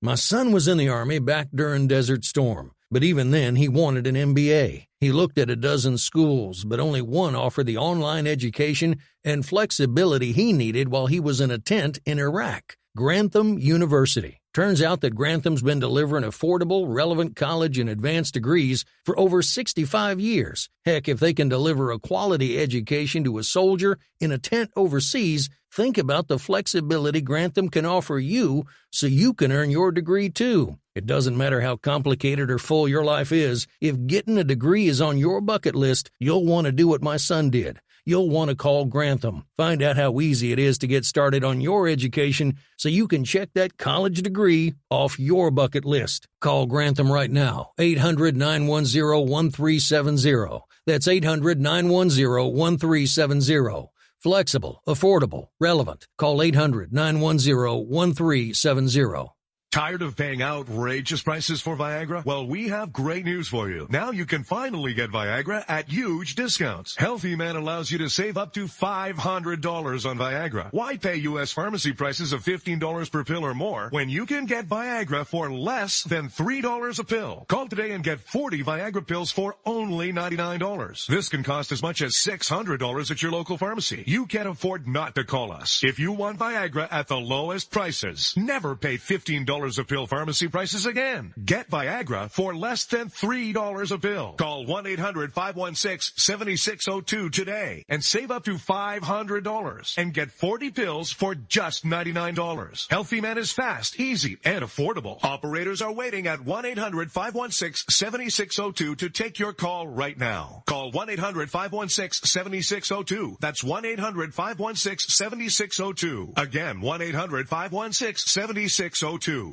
My son was in the Army back during Desert Storm, but even then he wanted an MBA. He looked at a dozen schools, but only one offered the online education and flexibility he needed while he was in a tent in Iraq, Grantham University. Turns out that Grantham's been delivering affordable, relevant college and advanced degrees for over 65 years. Heck, if they can deliver a quality education to a soldier in a tent overseas, think about the flexibility Grantham can offer you so you can earn your degree too. It doesn't matter how complicated or full your life is, if getting a degree is on your bucket list, you'll want to do what my son did. You'll want to call Grantham. Find out how easy it is to get started on your education so you can check that college degree off your bucket list. Call Grantham right now, 800-910-1370. That's 800-910-1370. Flexible, affordable, relevant. Call 800-910-1370. Tired of paying outrageous prices for Viagra? Well, we have great news for you. Now you can finally get Viagra at huge discounts. Healthy Man allows you to save up to $500 on Viagra. Why pay U.S. pharmacy prices of $15 per pill or more when you can get Viagra for less than $3 a pill? Call today and get 40 Viagra pills for only $99. This can cost as much as $600 at your local pharmacy. You can't afford not to call us. If you want Viagra at the lowest prices, never pay $15 a pill pharmacy prices again. Get Viagra for less than $3 a pill. Call 1-800-516-7602 today and save up to $500 and get 40 pills for just $99. Healthy Man is fast, easy, and affordable. Operators are waiting at 1-800-516-7602 to take your call right now. Call 1-800-516-7602. That's 1-800-516-7602. Again, 1-800-516-7602.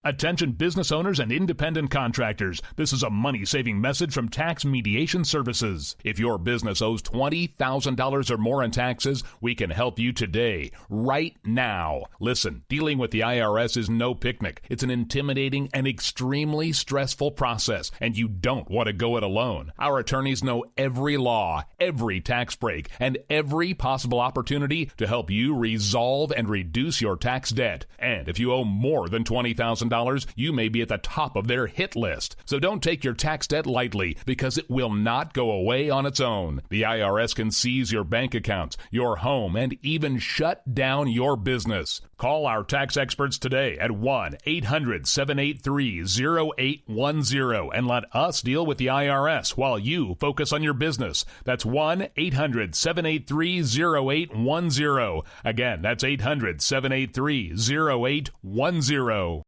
Attention business owners and independent contractors. This is a money-saving message from Tax Mediation Services. If your business owes $20,000 or more in taxes, we can help you today, right now. Listen, dealing with the IRS is no picnic. It's an intimidating and extremely stressful process, and you don't want to go it alone. Our attorneys know every law, every tax break, and every possible opportunity to help you resolve and reduce your tax debt. And if you owe more than $20,000, you may be at the top of their hit list. So don't take your tax debt lightly, because it will not go away on its own. The IRS can seize your bank accounts, your home, and even shut down your business. Call our tax experts today at 1-800-783-0810 and let us deal with the IRS while you focus on your business. That's 1-800-783-0810. Again, that's 800-783-0810.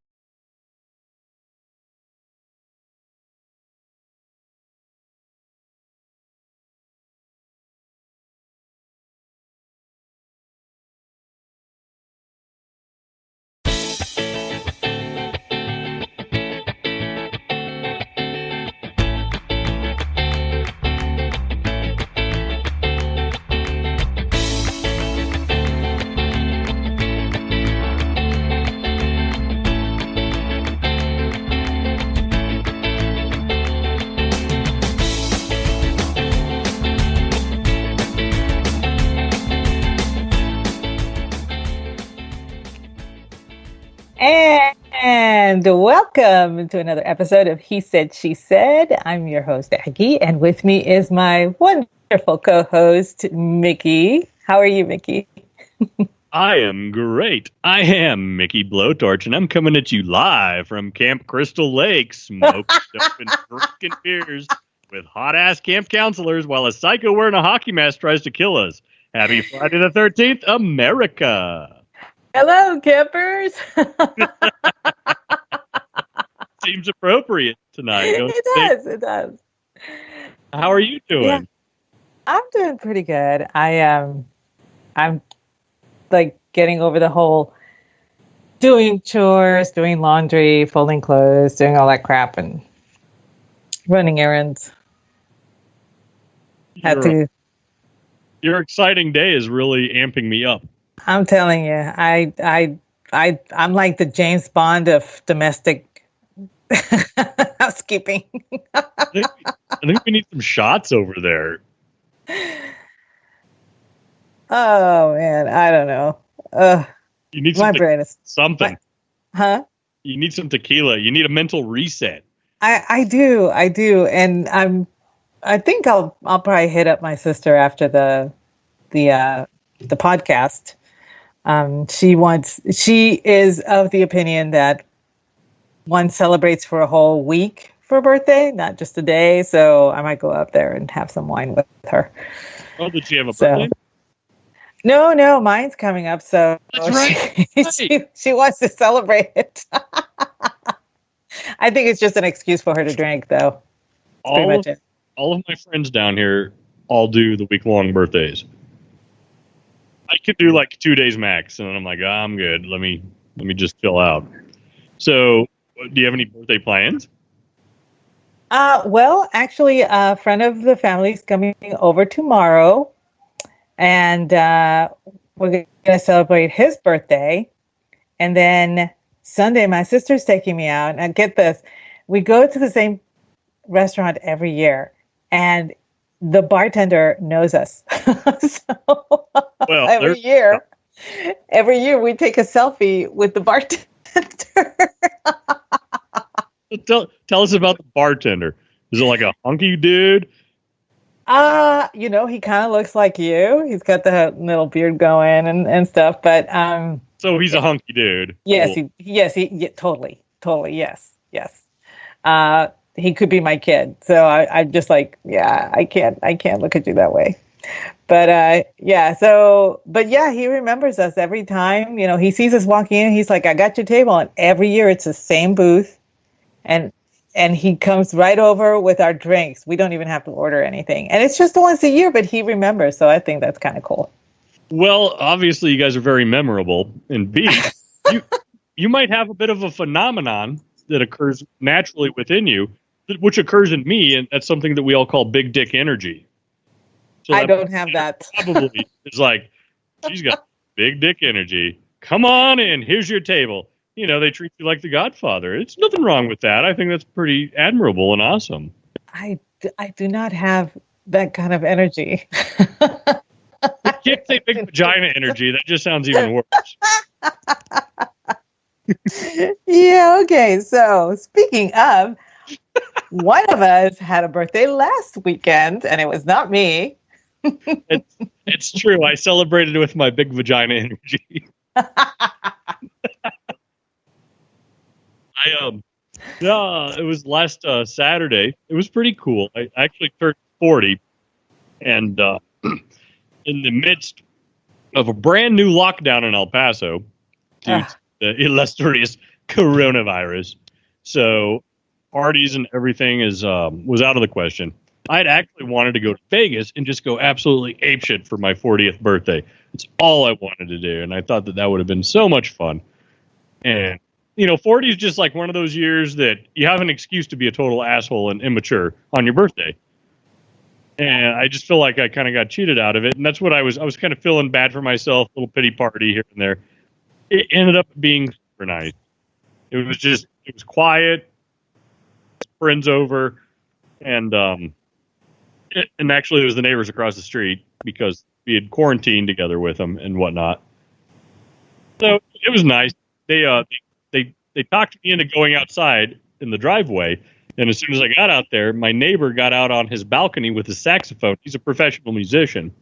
And welcome to another episode of He Said, She Said. I'm your host, Aggie, and with me is my wonderful co-host, Mickey. How are you, Mickey? I am great. I am Mickey Blowtorch, and I'm coming at you live from Camp Crystal Lake, smoking dope and drinking beers with hot-ass camp counselors while a psycho wearing a hockey mask tries to kill us. Happy Friday the 13th, America! Hello, campers. Seems appropriate tonight. It does. How are you doing? Yeah, I'm doing pretty good. I'm like getting over the whole doing chores, doing laundry, folding clothes, doing all that crap, and running errands. Your exciting day is really amping me up. I'm telling you, I'm like the James Bond of domestic housekeeping. I think we need some shots over there. Oh man, I don't know. You need my brain is something. Huh? You need some tequila. You need a mental reset. I do, and I think I'll probably hit up my sister after the podcast. She is of the opinion that one celebrates for a whole week for a birthday, not just a day. So I might go up there and have some wine with her. Oh, did she have a birthday? No, mine's coming up. So that's right. She wants to celebrate it. I think it's just an excuse for her to drink, though. All of my friends down here all do the week-long birthdays. I could do like 2 days max, and then I'm like, I'm good. Let me just chill out. So, do you have any birthday plans? Well, actually, a friend of the family is coming over tomorrow, and we're going to celebrate his birthday. And then Sunday, my sister's taking me out. And get this, we go to the same restaurant every year, and the bartender knows us. So every year we take a selfie with the bartender. Tell us about the bartender. Is it like a hunky dude? He kind of looks like you. He's got the little beard going and stuff, but so he's a hunky dude. Yes, cool. He totally, yes. He could be my kid. So I'm just like, yeah, I can't look at you that way. But he remembers us every time. He sees us walking in. He's like, I got your table. And every year it's the same booth. And he comes right over with our drinks. We don't even have to order anything. And it's just once a year, but he remembers. So I think that's kind of cool. Well, obviously you guys are very memorable. And B, you might have a bit of a phenomenon that occurs naturally within you, which occurs in me. And that's something that we all call big dick energy. So I don't have that. Probably it's like, she's got big dick energy. Come on in. Here's your table. They treat you like the Godfather. It's nothing wrong with that. I think that's pretty admirable and awesome. I do not have that kind of energy. You can't say big vagina energy. That just sounds even worse. Yeah, okay. So speaking of, one of us had a birthday last weekend, and it was not me. It's true. I celebrated with my big vagina energy. It was last Saturday. It was pretty cool. I actually turned 40, and in the midst of a brand new lockdown in El Paso due to the illustrious coronavirus. So parties and everything was out of the question. I'd actually wanted to go to Vegas and just go absolutely apeshit for my 40th birthday. It's all I wanted to do, and I thought that would have been so much fun. And 40 is just like one of those years that you have an excuse to be a total asshole and immature on your birthday. And I just feel like I kind of got cheated out of it. And that's what I was kind of feeling bad for myself, a little pity party here and there. It ended up being super nice. It was quiet, friends over, and actually it was the neighbors across the street because we had quarantined together with them and whatnot. So it was nice. They talked me into going outside in the driveway, and as soon as I got out there, my neighbor got out on his balcony with his saxophone. He's a professional musician,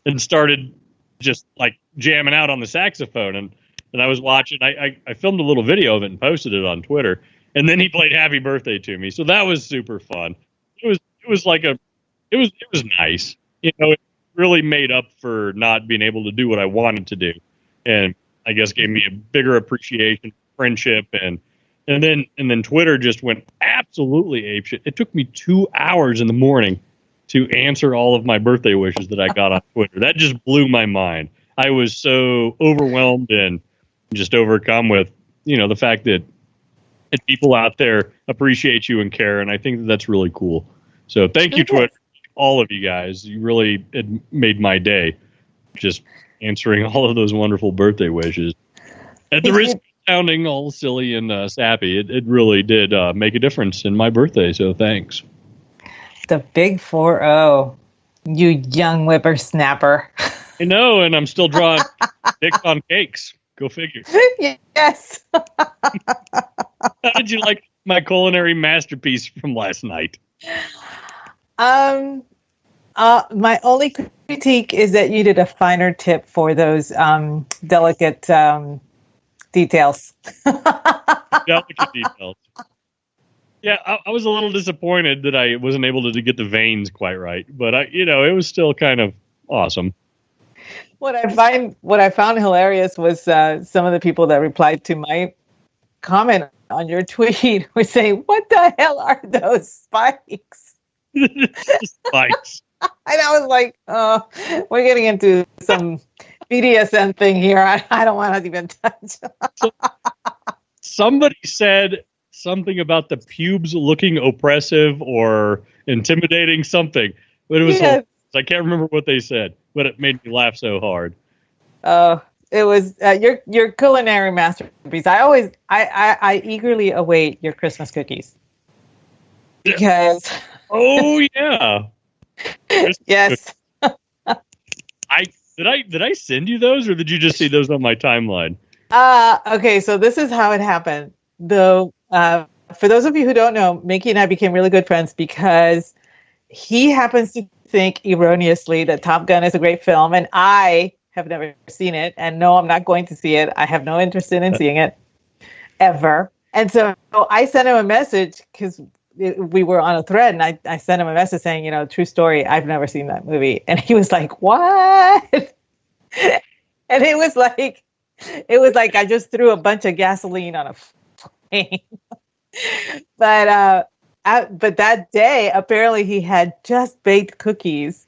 and started just like jamming out on the saxophone. And I was watching. I filmed a little video of it and posted it on Twitter. And then he played "Happy Birthday" to me, so that was super fun. It was nice. It really made up for not being able to do what I wanted to do, and I guess gave me a bigger appreciation, friendship, and then Twitter just went absolutely apeshit. It took me 2 hours in the morning to answer all of my birthday wishes that I got on Twitter. That just blew my mind. I was so overwhelmed and just overcome with, the fact that people out there appreciate you and care, and I think that's really cool. So thank you, Twitter, all of you guys. You really made my day, just answering all of those wonderful birthday wishes. At the risk of sounding all silly and sappy, it really did make a difference in my birthday, so thanks. The big 4-0, you young whippersnapper. I know, and I'm still drawing dicks on cakes. Go figure. Yes. How did you like my culinary masterpiece from last night? My only critique is that you did a finer tip for those delicate details. Delicate details. Yeah, I was a little disappointed that I wasn't able to get the veins quite right, but it was still kind of awesome. What I found hilarious was some of the people that replied to my comment on your tweet were saying, "What the hell are those spikes?" Spikes. And I was like, "Oh, we're getting into some BDSM thing here. I don't want to even touch." Somebody said something about the pubes looking oppressive or intimidating, something, but it was I can't remember what they said, but it made me laugh so hard. It was your culinary masterpiece. I eagerly await your Christmas cookies because oh yeah. Yes. Did I send you those, or did you just see those on my timeline? Okay, so this is how it happened. Though, for those of you who don't know, Mickey and I became really good friends because he happens to think erroneously that Top Gun is a great film, and I have never seen it, and no, I'm not going to see it. I have no interest in seeing it ever. And so I sent him a message because we were on a thread, and I sent him a message saying, true story, I've never seen that movie. And he was like, what? And it was like I just threw a bunch of gasoline on a flame. But that day, apparently he had just baked cookies.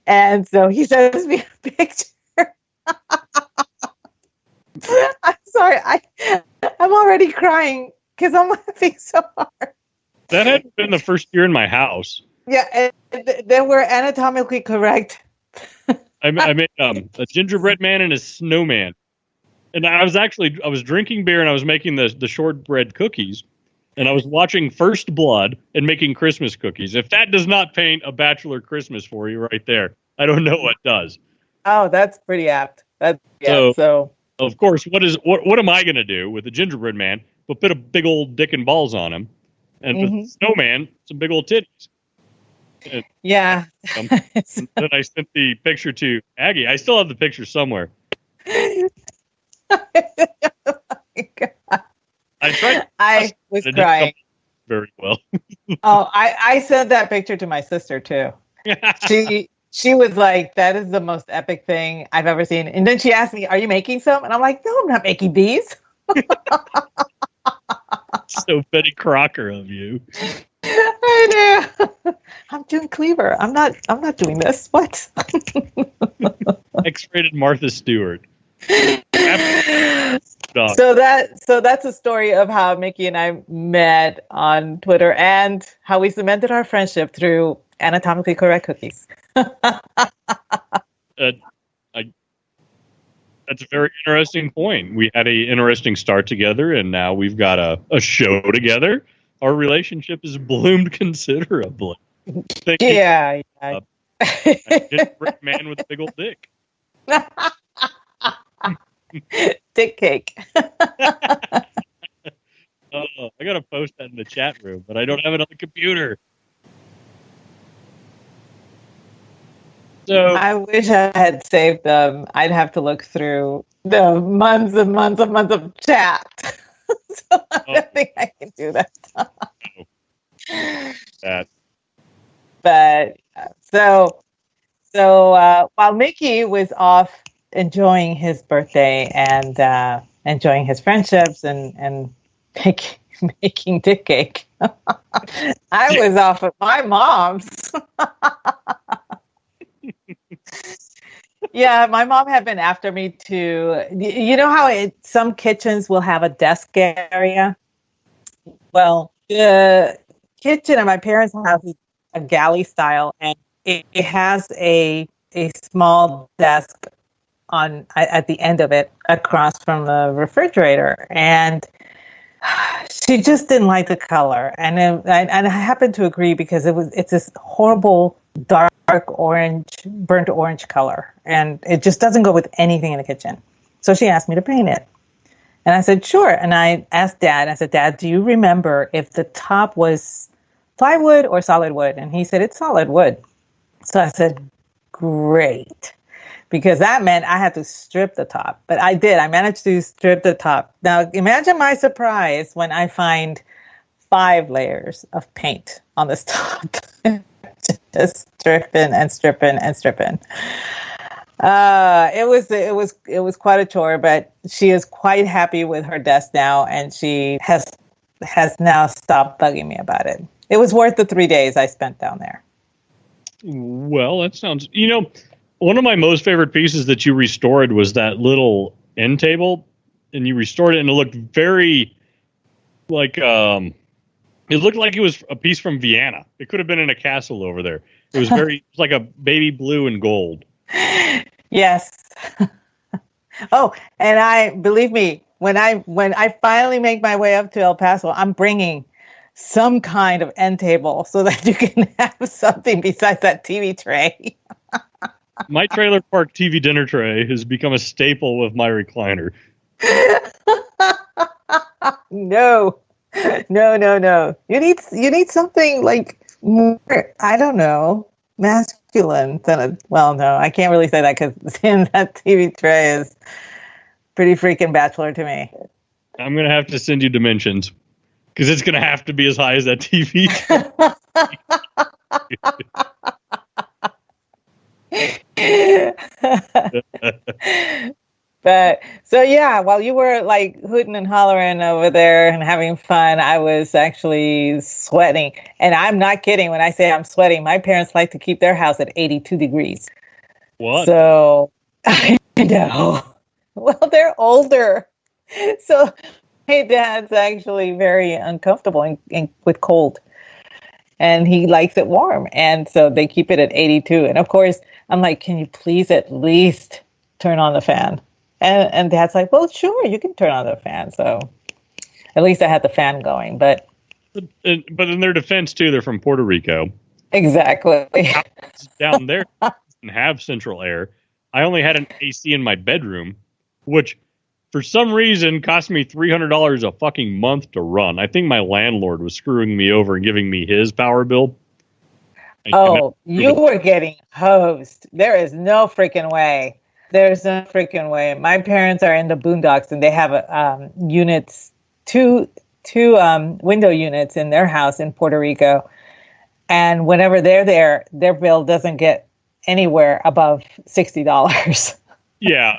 And so he sends me a picture. I'm sorry. I'm already crying because I'm laughing so hard. That hadn't been the first year in my house. Yeah, and they were anatomically correct. I made a gingerbread man and a snowman. And I was drinking beer and I was making the shortbread cookies. And I was watching First Blood and making Christmas cookies. If that does not paint a bachelor Christmas for you right there, I don't know what does. Oh, that's pretty apt. So of course, what am I going to do with a gingerbread man but put a big old dick and balls on him, and with the snowman some big old titties? And, yeah. Then I sent the picture to Aggie. I still have the picture somewhere. Oh my God. I was crying very well. Oh, I sent that picture to my sister too. She was like, that is the most epic thing I've ever seen. And then she asked me, are you making some? And I'm like, no, I'm not making these. So Betty Crocker of you. I know. I'm doing Cleaver. I'm not doing this. What? X-rated Martha Stewart. So that's a story of how Mickey and I met on Twitter and how we cemented our friendship through anatomically correct cookies. That's a very interesting point. We had an interesting start together, and now we've got a show together. Our relationship has bloomed considerably. Thank you. Yeah. Man with a big old dick. Dick cake. I got to post that in the chat room, but I don't have it on the computer. So I wish I had saved them. I'd have to look through the months and months and months of chat. So I don't think I can do that. But so while Mickey was off enjoying his birthday and enjoying his friendships and making dick cake, I was off at my mom's. Yeah, my mom had been after me to, you know how some kitchens will have a desk area? Well, the kitchen at my parents' house is a galley style, and it has a small desk at the end of it across from the refrigerator. And she just didn't like the color. And I happened to agree because it's this horrible dark orange, burnt orange color. And it just doesn't go with anything in the kitchen. So she asked me to paint it. And I said, sure. And I asked Dad, I said, Dad, do you remember if the top was plywood or solid wood? And he said, it's solid wood. So I said, great. Because that meant I had to strip the top. But I did. I managed to strip the top. Now, imagine my surprise when I find 5 layers of paint on this top. Just stripping and stripping and stripping. It was quite a chore, but she is quite happy with her desk now, and she has now stopped bugging me about it. It was worth the 3 days I spent down there. Well, that sounds, one of my most favorite pieces that you restored was that little end table, and you restored it, and it looked very like, it looked like it was a piece from Vienna. It could have been in a castle over there. It was very, it's like a baby blue and gold. Yes. Oh, and believe me, when I finally make my way up to El Paso, I'm bringing some kind of end table so that you can have something besides that TV tray. My trailer park TV dinner tray has become a staple with my recliner. No. You need something like more, I don't know, masculine than no, I can't really say that because that TV tray is pretty freaking bachelor to me. I'm going to have to send you dimensions because it's going to have to be as high as that TV tray. But so yeah, while you were like hooting and hollering over there and having fun, I was actually sweating. And I'm not kidding when I say I'm sweating. My parents like to keep their house at 82 degrees. What? So I know. Well, they're older. So my dad's actually very uncomfortable with cold. And he likes it warm. And so they keep it at 82. And of course, I'm like, can you please at least turn on the fan? And Dad's like, well, sure, you can turn on the fan. So at least I had the fan going. But in their defense, too, they're from Puerto Rico. Exactly. Down there, didn't have central air. I only had an AC in my bedroom, which for some reason cost me $300 a fucking month to run. I think my landlord was screwing me over and giving me his power bill. Oh, you were getting hosed. There is no freaking way. There's no freaking way. My parents are in the boondocks, and they have units, two window units in their house in Puerto Rico. And whenever they're there, their bill doesn't get anywhere above $60. Yeah,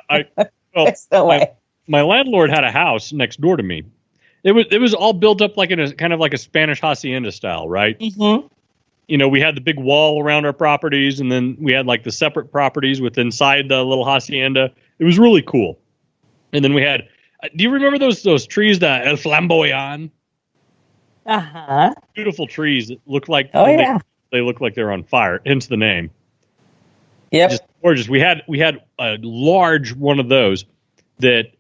There's no way. My landlord had a house next door to me. It was all built up like in a kind of like a Spanish hacienda style, right? Mm-hmm. We had the big wall around our properties, and then we had like the separate properties with inside the little hacienda. It was really cool. And then we had, do you remember those trees, the El Flamboyant? Uh-huh. Beautiful trees that look like, they look like they're on fire, hence the name. Yep. Just gorgeous. We had a large one of those that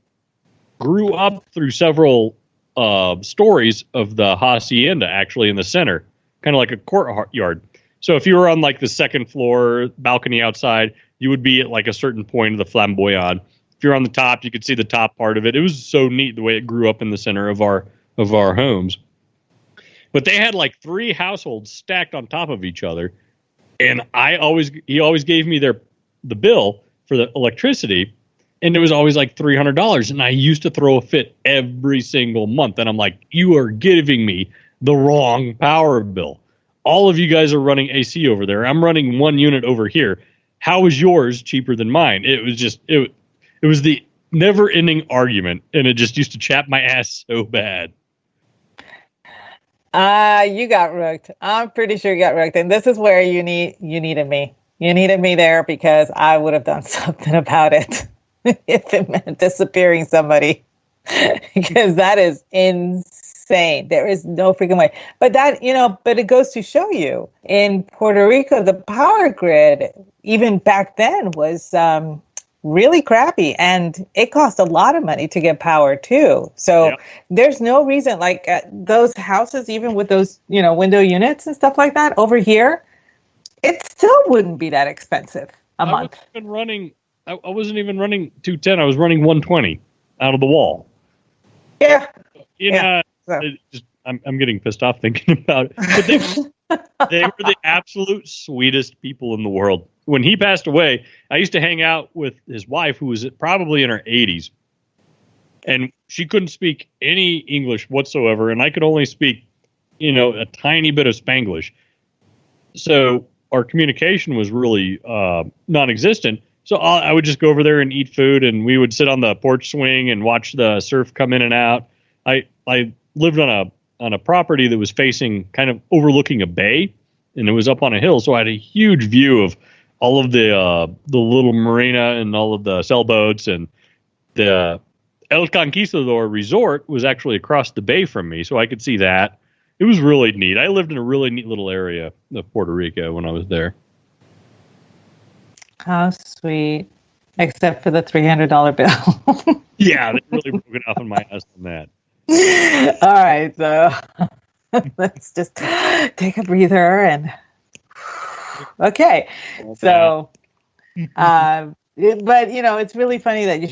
grew up through several stories of the hacienda, actually in the center. Kind of like a courtyard. So if you were on like the second floor balcony outside, you would be at like a certain point of the Flamboyant. If you're on the top, you could see the top part of it. It was so neat the way it grew up in the center of our homes. But they had like 3 households stacked on top of each other, and he always gave me the bill for the electricity, and it was always like $300, and I used to throw a fit every single month. And I'm like, you are giving me the wrong power bill. All of you guys are running AC over there. I'm running 1 unit over here. How is yours cheaper than mine? It was just it was the never-ending argument, and it just used to chap my ass so bad. You got rooked. I'm pretty sure you got rooked, and this is where you needed me. You needed me there because I would have done something about it if it meant disappearing somebody, because that is insane. There is no freaking way. But but it goes to show you in Puerto Rico, the power grid, even back then, was really crappy, and it cost a lot of money to get power too. So There's no reason, like those houses, even with those, window units and stuff like that over here, it still wouldn't be that expensive a month. I wasn't even running 210. I was running 120 out of the wall. Yeah. You Yeah. know, So. I'm getting pissed off thinking about it. But they were the absolute sweetest people in the world. When he passed away, I used to hang out with his wife, who was probably in her 80s, and she couldn't speak any English whatsoever, and I could only speak, a tiny bit of Spanglish. So our communication was really non-existent. So I would just go over there and eat food, and we would sit on the porch swing and watch the surf come in and out. I lived on a property that was facing, kind of overlooking a bay, and it was up on a hill, so I had a huge view of all of the little marina and all of the sailboats, and the El Conquistador Resort was actually across the bay from me, so I could see that. It was really neat. I lived in a really neat little area of Puerto Rico when I was there. How sweet. Except for the $300 bill. Yeah, they really broke it off in my ass on that. All right, so let's just take a breather and okay. So, but it's really funny that you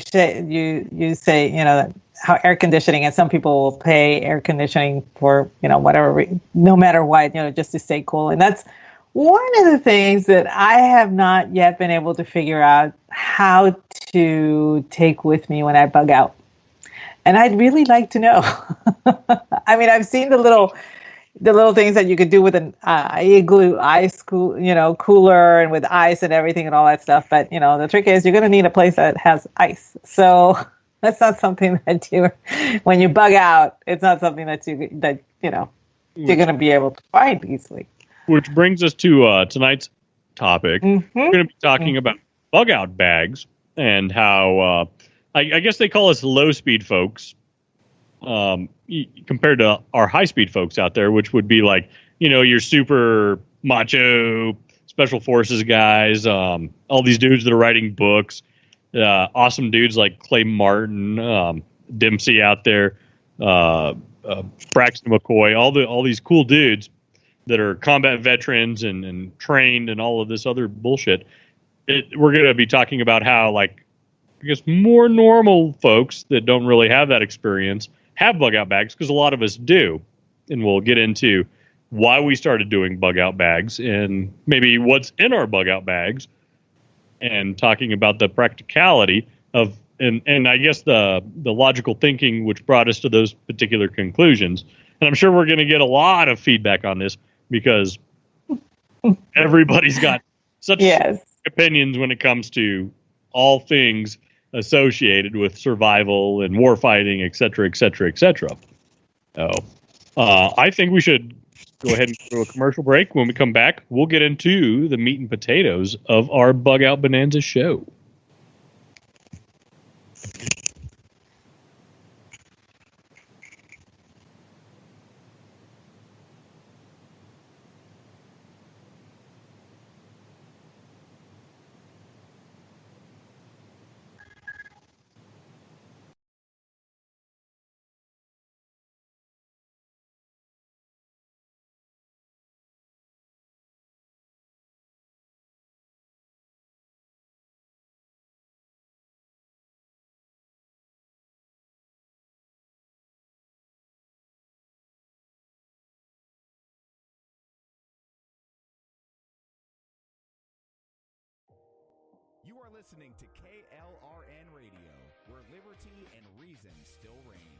say that how air conditioning, and some people will pay air conditioning for whatever, no matter what, just to stay cool, and that's one of the things that I have not yet been able to figure out how to take with me when I bug out. And I'd really like to know. I mean, I've seen the little things that you could do with an igloo ice cooler and with ice and everything and all that stuff. But the trick is you're going to need a place that has ice. So that's not something that when you bug out, it's not something that you're going to be able to find easily. Which brings us to tonight's topic. Mm-hmm. We're going to be talking about bug out bags and how. I guess they call us low-speed folks compared to our high-speed folks out there, which would be like, your super macho special forces guys, all these dudes that are writing books, awesome dudes like Clay Martin, Dempsey out there, Braxton McCoy, all these cool dudes that are combat veterans and trained and all of this other bullshit. We're going to be talking about how, I guess more normal folks that don't really have that experience have bug out bags, because a lot of us do. And we'll get into why we started doing bug out bags and maybe what's in our bug out bags, and talking about the practicality of, and I guess the logical thinking which brought us to those particular conclusions. And I'm sure we're going to get a lot of feedback on this, because everybody's got such opinions when it comes to all things associated with survival and war fighting, et cetera, et cetera, et cetera. So I think we should go ahead and go to a commercial break. When we come back, we'll get into the meat and potatoes of our Bug Out Bonanza show. You are listening to KLRN Radio, where liberty and reason still reign.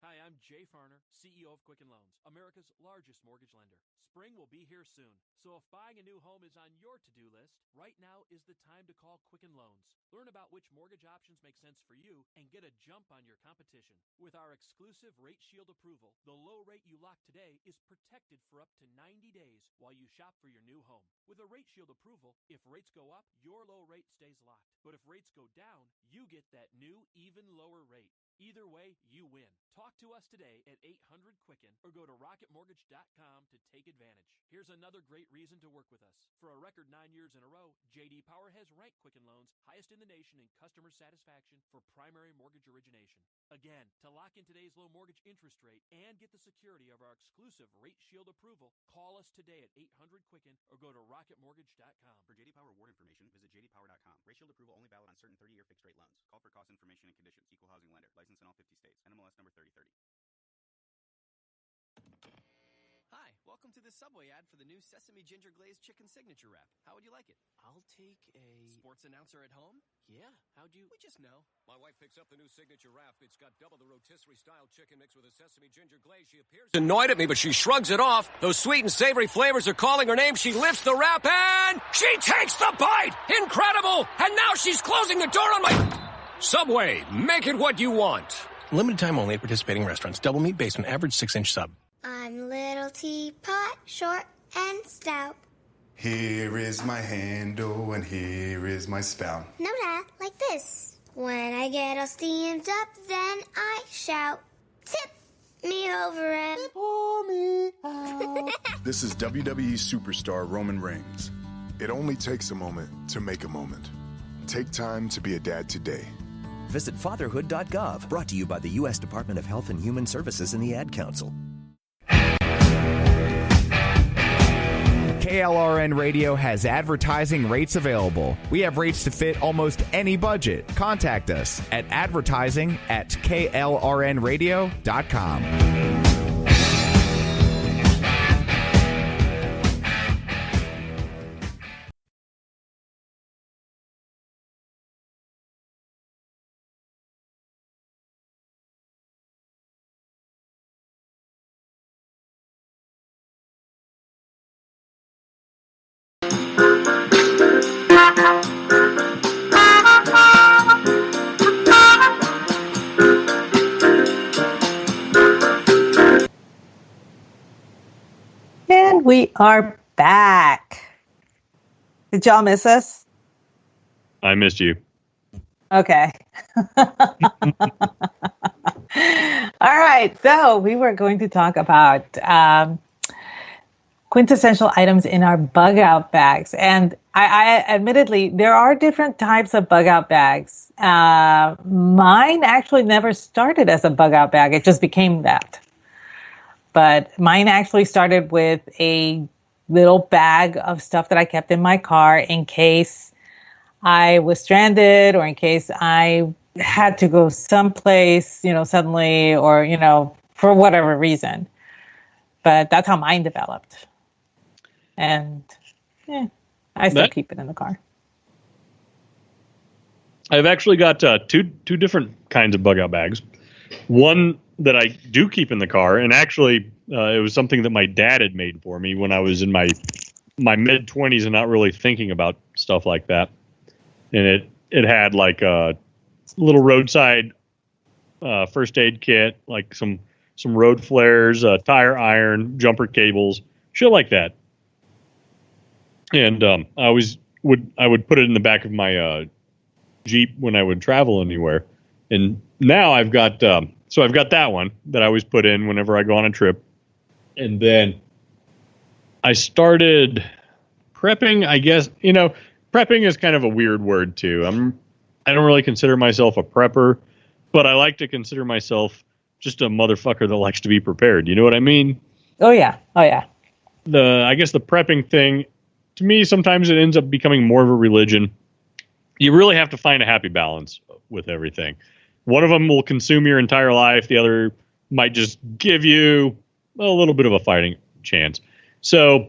Hi, I'm Jay Farner, CEO of Quicken Loans, America's largest mortgage lender. Spring will be here soon, so if buying a new home is on your to-do list, right now is the time to call Quicken Loans. Learn about which mortgage options make sense for you and get a jump on your competition. With our exclusive Rate Shield approval, the low rate you lock today is protected for up to 90 days while you shop for your new home. With a Rate Shield approval, if rates go up, your low rate stays locked. But if rates go down, you get that new, even lower rate. Either way, you win. Talk to us today at 800-QUICKEN or go to rocketmortgage.com to take advantage. Here's another great reason to work with us. For a record 9 years in a row, J.D. Power has ranked Quicken Loans highest in the nation in customer satisfaction for primary mortgage origination. Again, to lock in today's low mortgage interest rate and get the security of our exclusive Rate Shield approval, call us today at 800-QUICKEN or go to rocketmortgage.com. For J.D. Power award information, visit jdpower.com. Rate Shield approval only valid on certain 30-year fixed-rate loans. Call for cost information and conditions. Equal housing lender. Licensed Welcome to the Subway ad for the new Sesame Ginger Glazed Chicken Signature Wrap. How would you like it? I'll take a... Sports announcer at home? Yeah, how'd you... We just know. My wife picks up the new Signature Wrap. It's got double the rotisserie-style chicken mix with a sesame ginger glaze. She appears annoyed at me, but she shrugs it off. Those sweet and savory flavors are calling her name. She lifts the wrap and she takes the bite! Incredible! And now she's closing the door on my... Subway, make it what you want. Limited time only at participating restaurants. Double meat based on average 6-inch sub. I'm little teapot, short and stout. Here is my handle and here is my spout. No, Dad, like this. When I get all steamed up, then I shout, tip me over and pour me out. This is WWE superstar Roman Reigns. It only takes a moment to make a moment. Take time to be a dad today. Visit fatherhood.gov, brought to you by the U.S. Department of Health and Human Services and the Ad Council. KLRN Radio has advertising rates available. We have rates to fit almost any budget. Contact us at advertising@klrnradio.com. And we are back. Did y'all miss us? I missed you. Okay. All right. So we were going to talk about quintessential items in our bug out bags. And I admittedly, there are different types of bug out bags. Mine actually never started as a bug out bag. It just became that. But mine actually started with a little bag of stuff that I kept in my car in case I was stranded or in case I had to go someplace, suddenly or, for whatever reason. But that's how mine developed. And I still keep it in the car. I've actually got two different kinds of bug out bags. One that I do keep in the car, and actually it was something that my dad had made for me when I was in my mid-20s and not really thinking about stuff like that. And it had like a little roadside first aid kit, like some road flares, tire iron, jumper cables, shit like that. And I would put it in the back of my Jeep when I would travel anywhere. And now I've got that one that I always put in whenever I go on a trip. And then I started prepping, I guess. Prepping is kind of a weird word too. I don't really consider myself a prepper, but I like to consider myself just a motherfucker that likes to be prepared. You know what I mean? Oh yeah. I guess the prepping thing, to me, sometimes it ends up becoming more of a religion. You really have to find a happy balance with everything. One of them will consume your entire life. The other might just give you a little bit of a fighting chance. So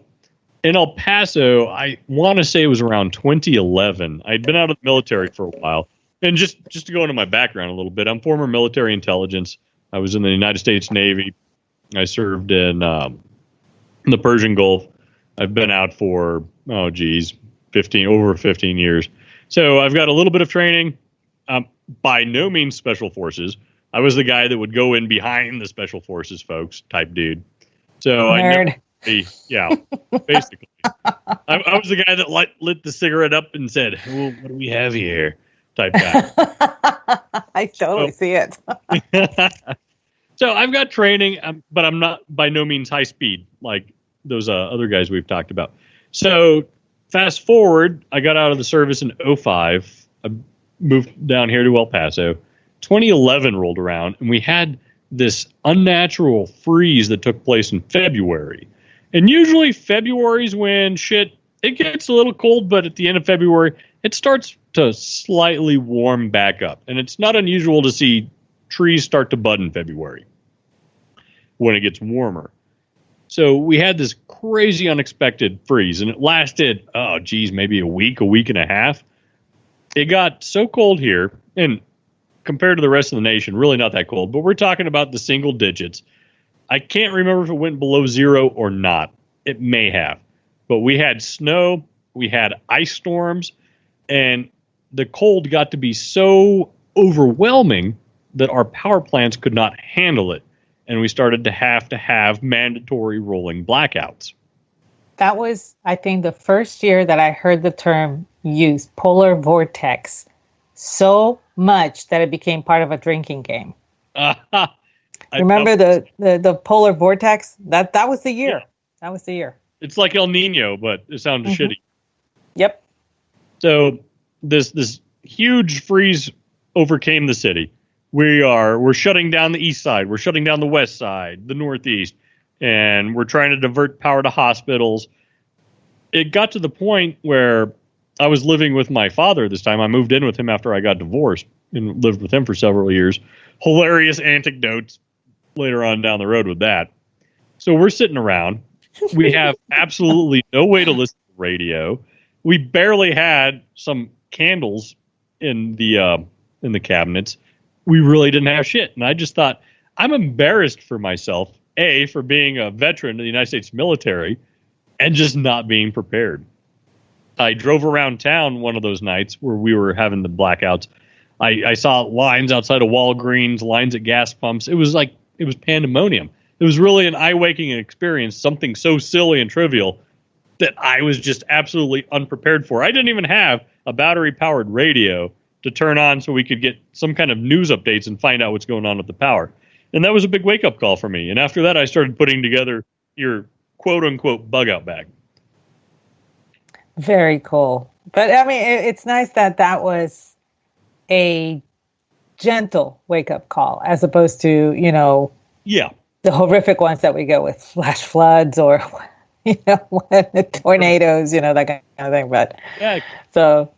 in El Paso, I want to say it was around 2011. I'd been out of the military for a while. And just to go into my background a little bit, I'm former military intelligence. I was in the United States Navy. I served in the Persian Gulf. I've been out for, over 15 years. So I've got a little bit of training. By no means special forces. I was the guy that would go in behind the special forces folks type dude. So Nerd. Basically. I was the guy that lit the cigarette up and said, well, what do we have here? Type guy. I totally see it. So I've got training, but I'm not by no means high speed like those other guys we've talked about. So fast forward, I got out of the service in 2005. I moved down here to El Paso. 2011 rolled around, and we had this unnatural freeze that took place in February. And usually February is when it gets a little cold, but at the end of February, it starts to slightly warm back up. And it's not unusual to see trees start to bud in February when it gets warmer. So we had this crazy unexpected freeze, and it lasted, maybe a week and a half. It got so cold here, and compared to the rest of the nation, really not that cold, but we're talking about the single digits. I can't remember if it went below 0 or not. It may have. But we had snow, we had ice storms, and the cold got to be so overwhelming that our power plants could not handle it. And we started to have mandatory rolling blackouts. That was, I think, the first year that I heard the term used, polar vortex, so much that it became part of a drinking game. Remember the polar vortex? That was the year. Yeah. That was the year. It's like El Nino, but it sounded shitty. Yep. So this huge freeze overcame the city. We're shutting down the east side. We're shutting down the west side, the northeast, and we're trying to divert power to hospitals. It got to the point where I was living with my father this time. I moved in with him after I got divorced and lived with him for several years. Hilarious anecdotes later on down the road with that. So we're sitting around. We have absolutely no way to listen to the radio. We barely had some candles in the cabinets. We really didn't have shit. And I just thought, I'm embarrassed for myself, A, for being a veteran of the United States military and just not being prepared. I drove around town one of those nights where we were having the blackouts. I saw lines outside of Walgreens, lines at gas pumps. It was pandemonium. It was really an eye-waking experience, something so silly and trivial that I was just absolutely unprepared for. I didn't even have a battery-powered radio to turn on so we could get some kind of news updates and find out what's going on with the power. And that was a big wake-up call for me. And after that, I started putting together your quote-unquote bug-out bag. Very cool. But, I mean, it's nice that was a gentle wake-up call as opposed to, the horrific ones that we go with, flash floods or, tornadoes, that kind of thing. But, yeah. So...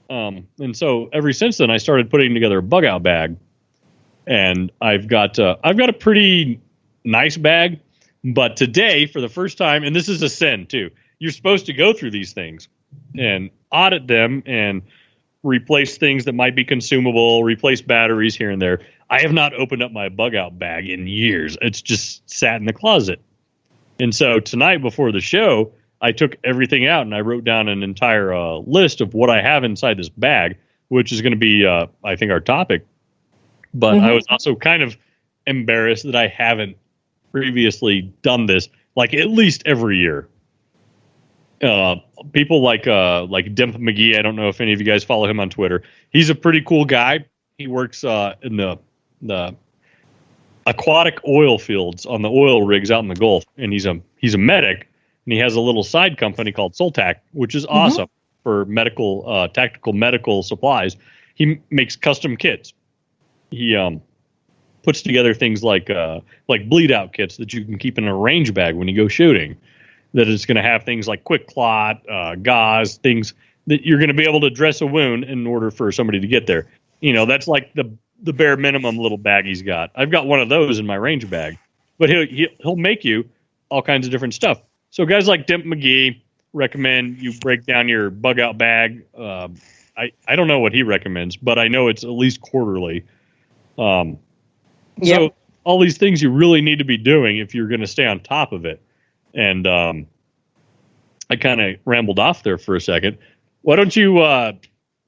and so ever since then, I started putting together a bug out bag, and I've got a pretty nice bag. But today, for the first time, and this is a sin too, you're supposed to go through these things and audit them and replace things that might be consumable, replace batteries here and there. I have not opened up my bug out bag in years. It's just sat in the closet. And so tonight before the show, I took everything out and I wrote down an entire list of what I have inside this bag, which is going to be, I think, our topic. But I was also kind of embarrassed that I haven't previously done this, like at least every year. People like Dimp McGee, I don't know if any of you guys follow him on Twitter. He's a pretty cool guy. He works in the aquatic oil fields on the oil rigs out in the Gulf, and he's a medic. And he has a little side company called Soltac, which is awesome for medical, tactical medical supplies. He makes custom kits. He puts together things like bleed out kits that you can keep in a range bag when you go shooting. That is going to have things like quick clot, gauze, things that you're going to be able to dress a wound in order for somebody to get there. That's like the bare minimum little bag he's got. I've got one of those in my range bag, but he'll make you all kinds of different stuff. So guys like Dimp McGee recommend you break down your bug out bag. I don't know what he recommends, but I know it's at least quarterly. So all these things you really need to be doing if you're going to stay on top of it. And I kind of rambled off there for a second. Why don't you,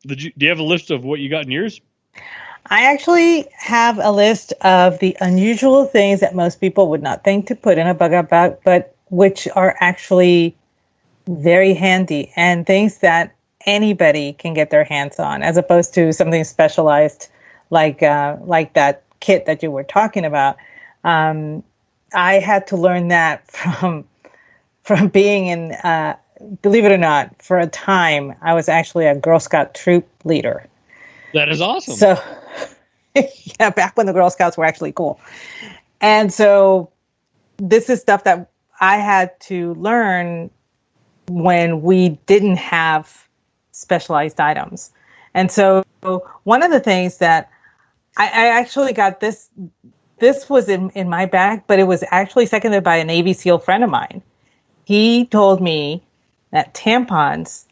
do you have a list of what you got in yours? I actually have a list of the unusual things that most people would not think to put in a bug out bag, but which are actually very handy and things that anybody can get their hands on, as opposed to something specialized like that kit that you were talking about. I had to learn that from being in, believe it or not, for a time, I was actually a Girl Scout troop leader. That is awesome. So, yeah, back when the Girl Scouts were actually cool. And so this is stuff that I had to learn when we didn't have specialized items. And so one of the things that I actually got this this was in my bag, but it was actually seconded by a Navy SEAL friend of mine. He told me that tampons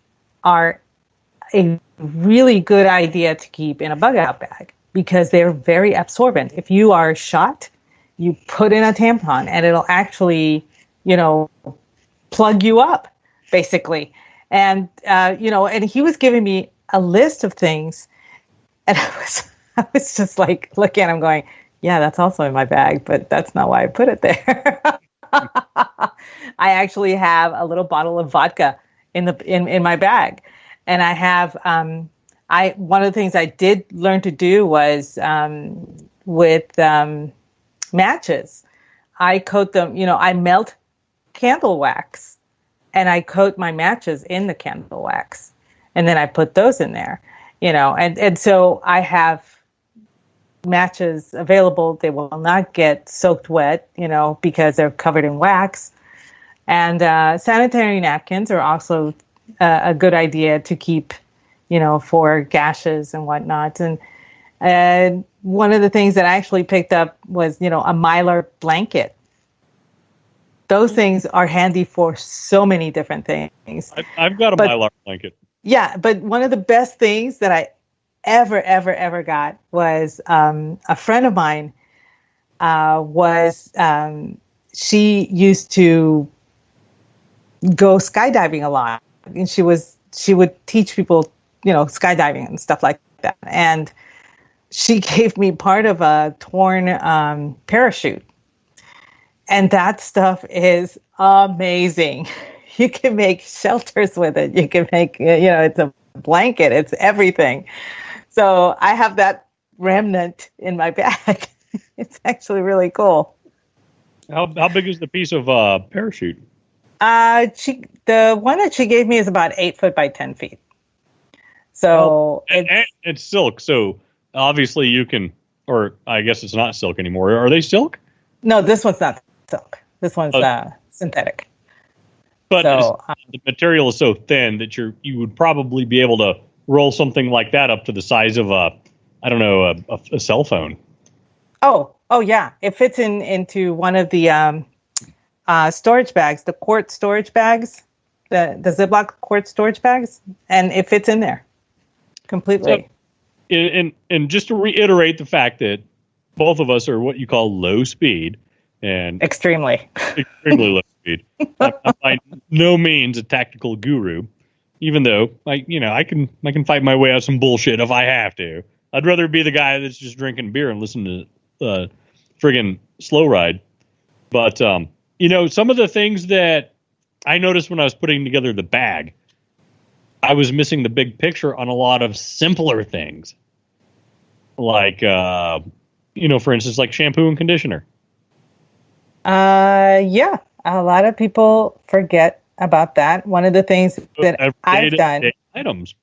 are a really good idea to keep in a bug out bag because they're very absorbent. If you are shot, you put in a tampon and it'll actually, plug you up, basically. And, and he was giving me a list of things. And I was just like looking at him going, yeah, that's also in my bag, but that's not why I put it there. I actually have a little bottle of vodka in my bag. And I have, one of the things I did learn to do was with matches, I coat them, I melt candle wax and I coat my matches in the candle wax. And then I put those in there, and so I have matches available. They will not get soaked wet, because they're covered in wax. And sanitary napkins are also a good idea to keep, for gashes and whatnot. And one of the things that I actually picked up was, a Mylar blanket. Those things are handy for so many different things. I've got a Mylar blanket. Yeah, but one of the best things that I ever got was a friend of mine she used to go skydiving a lot, and she would teach people, skydiving and stuff like that. And she gave me part of a torn parachute, and that stuff is amazing. You can make shelters with it. You can make, it's a blanket. It's everything. So I have that remnant in my bag. It's actually really cool. How big is the piece of parachute? The one that she gave me is about 8 foot by 10 feet. So it's silk. So obviously you can, or I guess it's not silk anymore. Are they silk? No, this one's not silk. This one's synthetic. But the material is so thin that you would probably be able to roll something like that up to the size of a cell phone. Oh yeah. It fits into one of the storage bags, the quart storage bags, the Ziploc quart storage bags, and it fits in there completely. So, and just to reiterate the fact that both of us are what you call low speed and extremely low speed. I'm by no means a tactical guru, even though I can fight my way out some bullshit if I have to. I'd rather be the guy that's just drinking beer and listen to friggin' Slow Ride. But some of the things that I noticed when I was putting together the bag, I was missing the big picture on a lot of simpler things, like for instance, like shampoo and conditioner. Yeah. A lot of people forget about that. One of the things that I've done, items.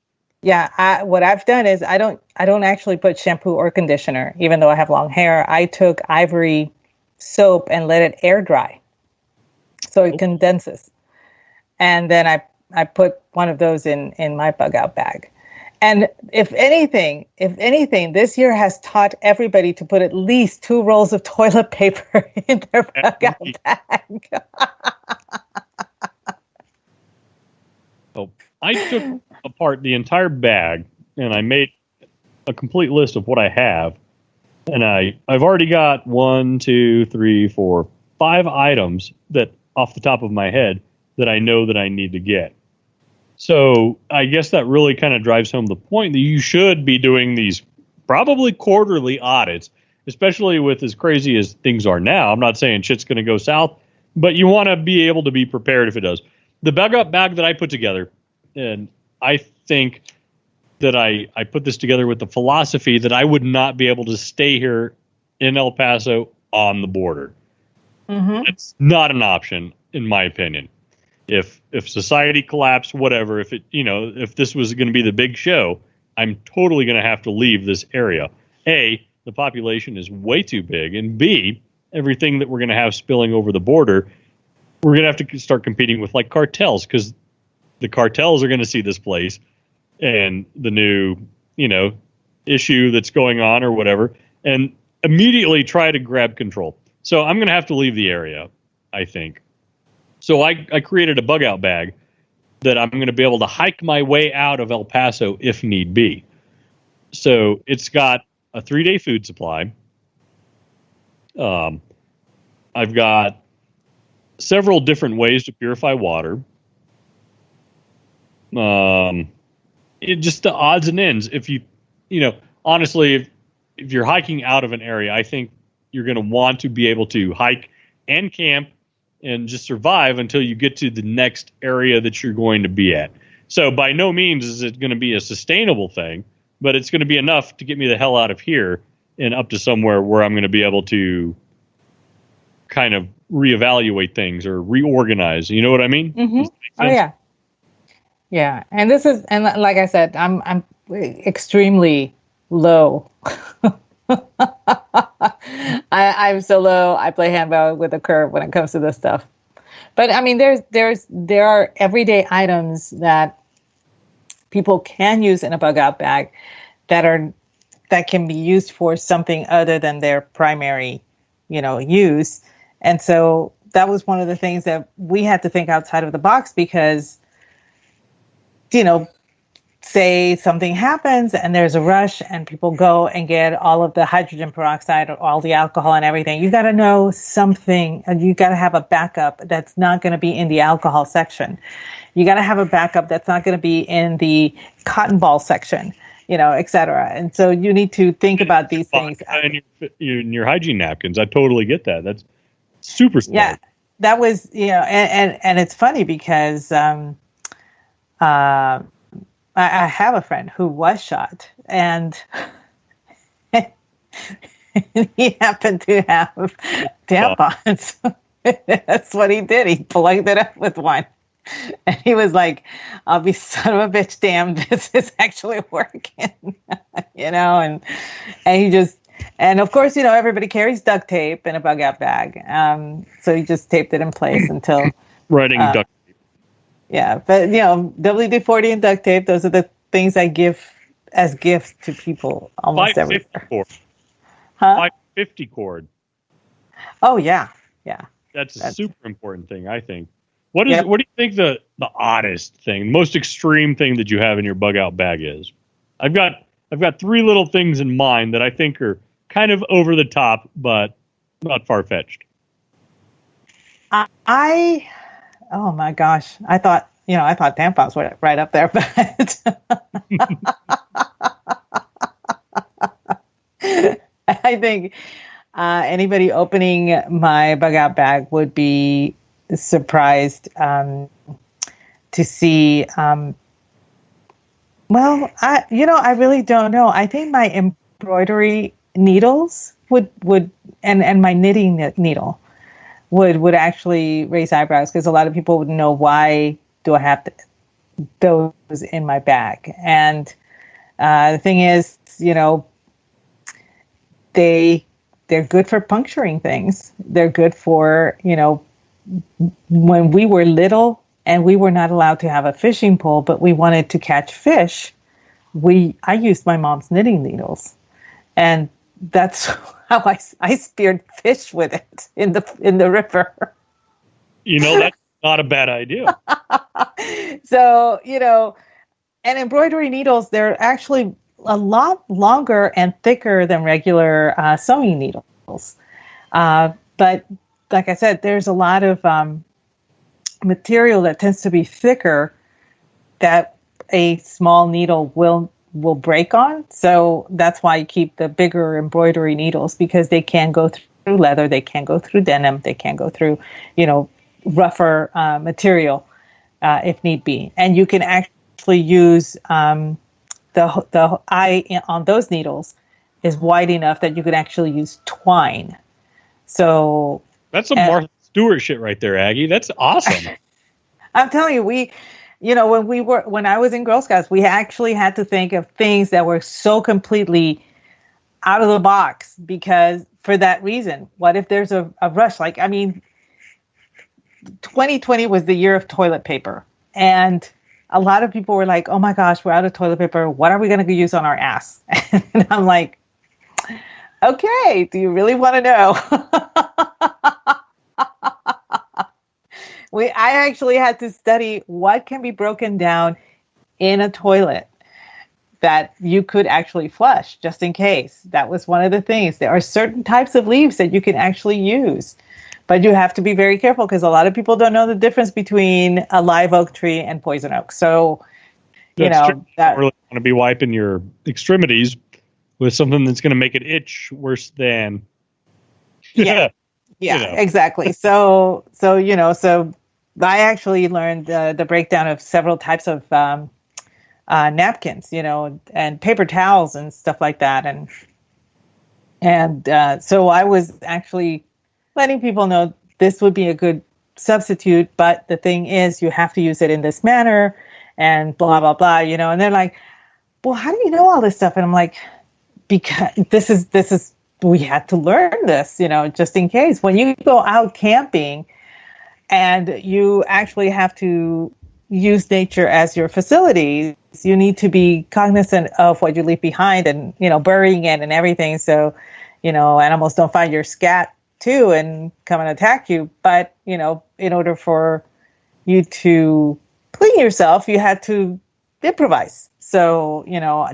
Yeah, what I've done is I don't actually put shampoo or conditioner, even though I have long hair. I took Ivory soap and let it air dry, so it condenses, and then I put one of those in my bug out bag. And if anything, this year has taught everybody to put at least 2 rolls of toilet paper in their bug out bag. So I took apart the entire bag and I made a complete list of what I have. And I've already got 1, 2, 3, 4, 5 items that off the top of my head that I know that I need to get. So I guess that really kind of drives home the point that you should be doing these probably quarterly audits, especially with as crazy as things are now. I'm not saying shit's going to go south, but you want to be able to be prepared if it does. The bug up bag that I put together, and I think that I put this together with the philosophy that I would not be able to stay here in El Paso on the border. Mm-hmm. It's not an option, in my opinion. If society collapsed, whatever, if this was going to be the big show, I'm totally going to have to leave this area. A, the population is way too big, and B, everything that we're going to have spilling over the border, we're going to have to start competing with like cartels, because the cartels are going to see this place and the new, issue that's going on or whatever, and immediately try to grab control. So I'm going to have to leave the area, I think. So I created a bug out bag that I'm going to be able to hike my way out of El Paso if need be. So it's got a 3-day food supply. I've got several different ways to purify water. Just the odds and ends. If honestly, if you're hiking out of an area, I think you're going to want to be able to hike and camp and just survive until you get to the next area that you're going to be at. So by no means is it going to be a sustainable thing, but it's going to be enough to get me the hell out of here and up to somewhere where I'm going to be able to kind of reevaluate things or reorganize. You know what I mean? Mm-hmm. Oh yeah. Yeah. And like I said, I'm extremely low. I'm so low. I play handball with a curve when it comes to this stuff. But I mean, there are everyday items that people can use in a bug out bag that can be used for something other than their primary, use. And so that was one of the things that we had to think outside of the box because, say something happens and there's a rush and people go and get all of the hydrogen peroxide or all the alcohol and everything. You got to know something. You got to have a backup that's not going to be in the alcohol section. You got to have a backup that's not going to be in the cotton ball section, et cetera. And so you need to think about these things. And your hygiene napkins. I totally get that. That's super smart. Yeah, that was, and it's funny because, I have a friend who was shot, and he happened to have tampons. That's what he did. He plugged it up with one. And he was like, I'll be son of a bitch damned, this is actually working. And he just, and of course, everybody carries duct tape in a bug out bag. So he just taped it in place until. Writing duct. Yeah, but WD-40 and duct tape, those are the things I give as gifts to people almost every year. Cord. Huh? 550 cord. Oh yeah. Yeah. That's a super important thing, I think. What do you think the oddest thing, most extreme thing that you have in your bug out bag is? I've got 3 little things in mind that I think are kind of over the top, but not far fetched. Oh my gosh. I thought tampons were right up there, but I think anybody opening my bug out bag would be surprised to see. I really don't know. I think my embroidery needles would and my knitting needle would actually raise eyebrows because a lot of people would know, why do I have those in my bag? And the thing is, they're good for puncturing things. They're good for, when we were little and we were not allowed to have a fishing pole, but we wanted to catch fish, I used my mom's knitting needles. And that's how I speared fish with it in the river. That's not a bad idea. So, and embroidery needles, they're actually a lot longer and thicker than regular sewing needles. But like I said, there's a lot of material that tends to be thicker that a small needle will break on. So that's why you keep the bigger embroidery needles, because they can go through leather, they can go through denim, they can go through, rougher material if need be. And you can actually use the eye on those needles is wide enough that you can actually use twine. So that's some Martha Stewart shit right there, Aggie. That's awesome. I'm telling you, when I was in Girl Scouts, we actually had to think of things that were so completely out of the box, because for that reason, what if there's a rush? 2020 was the year of toilet paper, and a lot of people were like, oh my gosh, we're out of toilet paper. What are we going to use on our ass? And I'm like, Okay, do you really want to know? I actually had to study what can be broken down in a toilet that you could actually flush, just in case. That was one of the things. There are certain types of leaves that you can actually use, but you have to be very careful because a lot of people don't know the difference between a live oak tree and poison oak. So, you That's know, true. You don't really want to be wiping your extremities with something that's going to make it itch worse than. Yeah, exactly. So I actually learned the breakdown of several types of napkins, and paper towels and stuff like that, and so I was actually letting people know this would be a good substitute, but the thing is, you have to use it in this manner, and blah blah blah, and they're like, well, how do you know all this stuff? And I'm like, because this is we had to learn this, just in case. When you go out camping and you actually have to use nature as your facilities, you need to be cognizant of what you leave behind and, burying it and everything. So, animals don't find your scat too and come and attack you. But, in order for you to clean yourself, you had to improvise. So,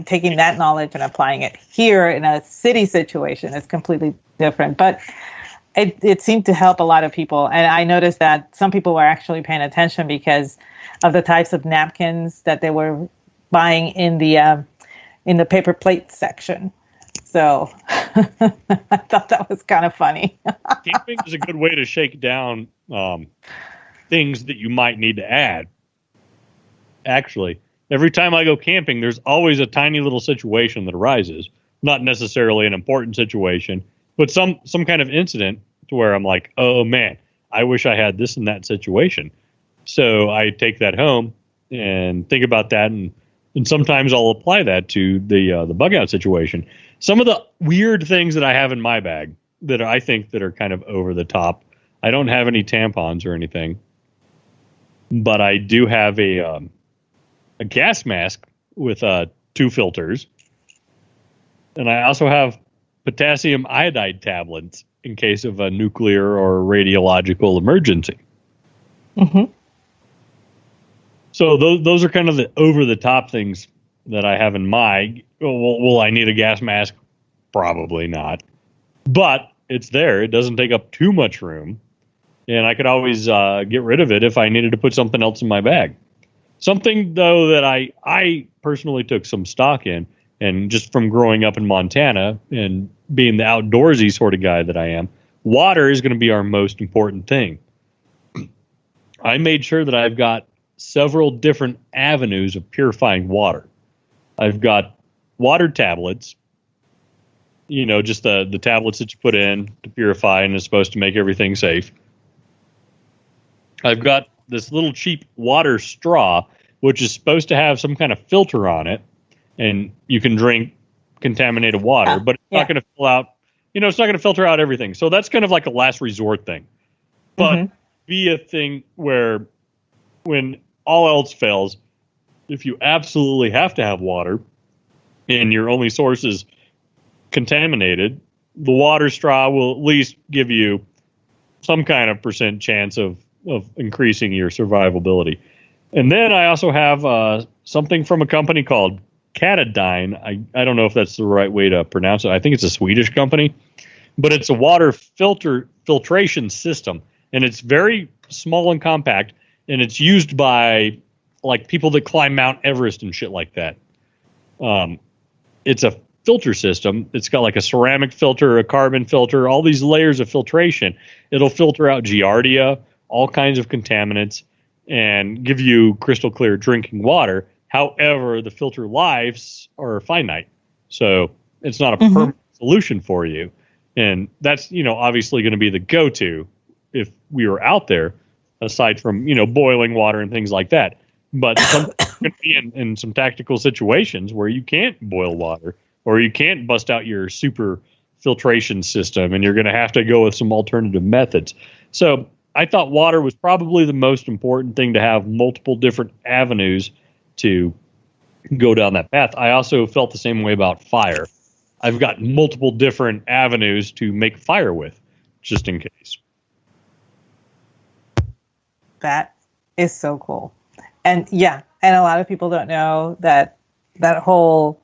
taking that knowledge and applying it here in a city situation is completely different. But it seemed to help a lot of people. And I noticed that some people were actually paying attention because of the types of napkins that they were buying in the paper plate section. So I thought that was kind of funny. Camping is a good way to shake down things that you might need to add. Actually, every time I go camping, there's always a tiny little situation that arises. Not necessarily an important situation, but some kind of incident to where I'm like, oh man, I wish I had this in that situation. So I take that home and think about that, and sometimes I'll apply that to the bug out situation. Some of the weird things that I have in my bag that I think that are kind of over the top. I don't have any tampons or anything, but I do have a gas mask with 2 filters, and I also have potassium iodide tablets in case of a nuclear or radiological emergency. Mm-hmm. So those are kind of the over-the-top things that I have in my. Will I need a gas mask? Probably not. But it's there. It doesn't take up too much room. And I could always get rid of it if I needed to put something else in my bag. Something, though, that I personally took some stock in, and just from growing up in Montana and being the outdoorsy sort of guy that I am, water is going to be our most important thing. I made sure that I've got several different avenues of purifying water. I've got water tablets, just the tablets that you put in to purify and is supposed to make everything safe. I've got this little cheap water straw, which is supposed to have some kind of filter on it, and you can drink contaminated water, but it's not going to fill out, it's not going to filter out everything. So that's kind of like a last resort thing. But be a thing where when all else fails, if you absolutely have to have water and your only source is contaminated, the water straw will at least give you some kind of % chance of increasing your survivability. And then I also have something from a company called Katadyn. I don't know if that's the right way to pronounce it. I think it's a Swedish company, but it's a water filtration system, and it's very small and compact, and it's used by like people that climb Mount Everest and shit like that. It's a filter system. It's got like a ceramic filter, a carbon filter, all these layers of filtration. It'll filter out giardia, all kinds of contaminants, and give you crystal clear drinking water. However, the filter lives are finite, so it's not a permanent solution for you. And that's, obviously going to be the go-to if we were out there, aside from, boiling water and things like that. But some going to be in some tactical situations where you can't boil water, or you can't bust out your super filtration system, and you're going to have to go with some alternative methods. So I thought water was probably the most important thing, to have multiple different avenues to go down that path. I also felt the same way about fire. I've got multiple different avenues to make fire with, just in case. That is so cool. And yeah, and a lot of people don't know that whole,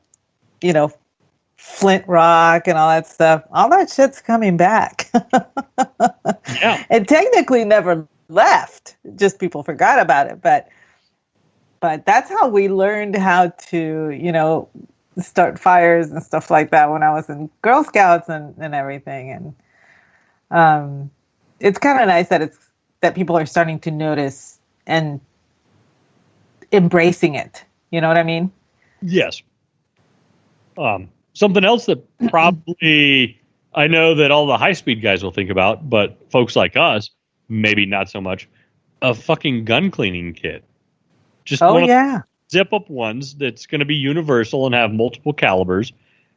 flint rock and all that stuff, all that shit's coming back. Yeah. It technically never left, just people forgot about it. But that's how we learned how to, start fires and stuff like that when I was in Girl Scouts and everything. And it's kind of nice that people are starting to notice and embracing it. You know what I mean? Yes. Something else that probably I know that all the high-speed guys will think about, but folks like us, maybe not so much, a fucking gun cleaning kit. Just one of the zip-up ones that's going to be universal and have multiple calibers,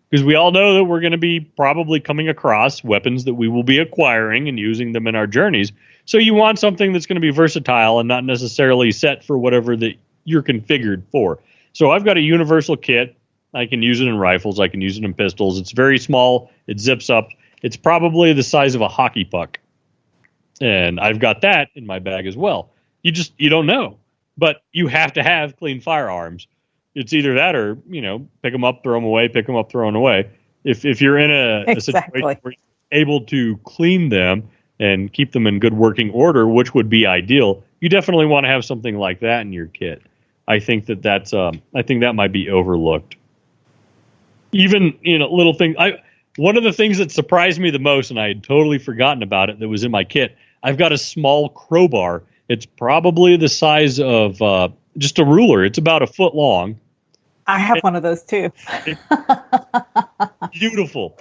because we all know that we're going to be probably coming across weapons that we will be acquiring and using them in our journeys. So you want something that's going to be versatile and not necessarily set for whatever that you're configured for. So I've got a universal kit. I can use it in rifles. I can use it in pistols. It's very small. It zips up. It's probably the size of a hockey puck. And I've got that in my bag as well. You don't know. But you have to have clean firearms. It's either that or, pick them up, throw them away, pick them up, throw them away. If you're in a situation where you're able to clean them and keep them in good working order, which would be ideal, you definitely want to have something like that in your kit. I think that might be overlooked. Even, little things. One of the things that surprised me the most, and I had totally forgotten about it, that was in my kit, I've got a small crowbar. It's probably the size of just a ruler. It's about a foot long. I have one of those too. Beautiful.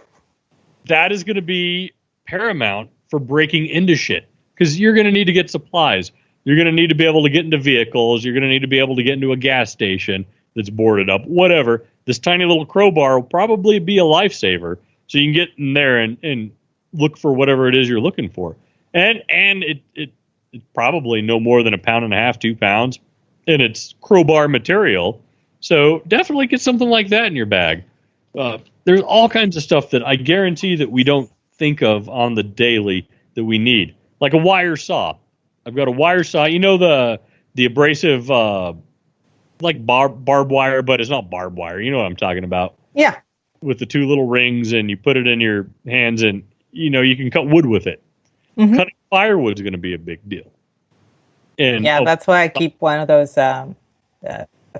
That is going to be paramount for breaking into shit, because you're going to need to get supplies. You're going to need to be able to get into vehicles. You're going to need to be able to get into a gas station that's boarded up, whatever. This tiny little crowbar will probably be a lifesaver. So you can get in there and look for whatever it is you're looking for. And it's probably no more than 1.5 pounds, 2 pounds, and it's crowbar material. So definitely get something like that in your bag. There's all kinds of stuff that I guarantee that we don't think of on the daily that we need, like a wire saw. I've got a wire saw. The abrasive, like barbed wire, but it's not barbed wire. You know what I'm talking about? Yeah. With the 2 little rings, and you put it in your hands, and you can cut wood with it. Mm-hmm. Cutting firewood is going to be a big deal. And that's why I keep one of those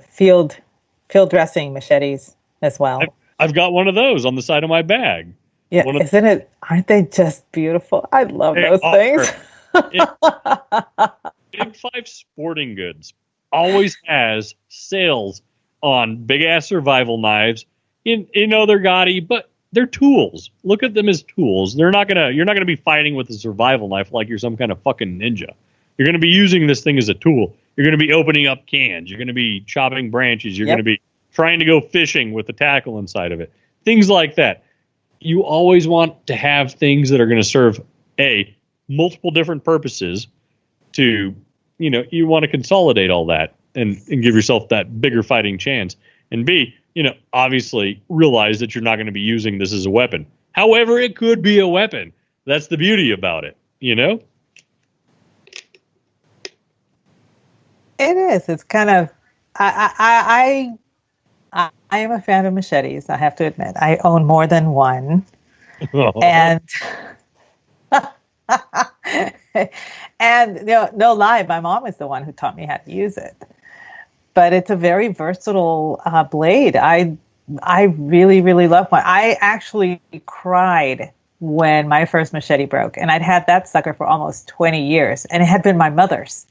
field dressing machetes as well. I've got one of those on the side of my bag. Yeah, aren't they just beautiful? I love those things. Big Five Sporting Goods always has sales on big-ass survival knives. They're gaudy, but they're tools. Look at them as tools. You're not gonna be fighting with a survival knife like you're some kind of fucking ninja. You're gonna be using this thing as a tool. You're gonna be opening up cans. You're gonna be chopping branches. You're gonna be trying to go fishing with the tackle inside of it. Things like that. You always want to have things that are going to serve multiple different purposes. You want to consolidate all that and give yourself that bigger fighting chance. And B, obviously realize that you're not going to be using this as a weapon. However, it could be a weapon. That's the beauty about it, It is. It's kind of, I am a fan of machetes, I have to admit. I own more than one. And no lie, my mom is the one who taught me how to use it. But it's a very versatile blade. I really, really love one. I actually cried when my first machete broke, and I'd had that sucker for almost 20 years, and it had been my mother's.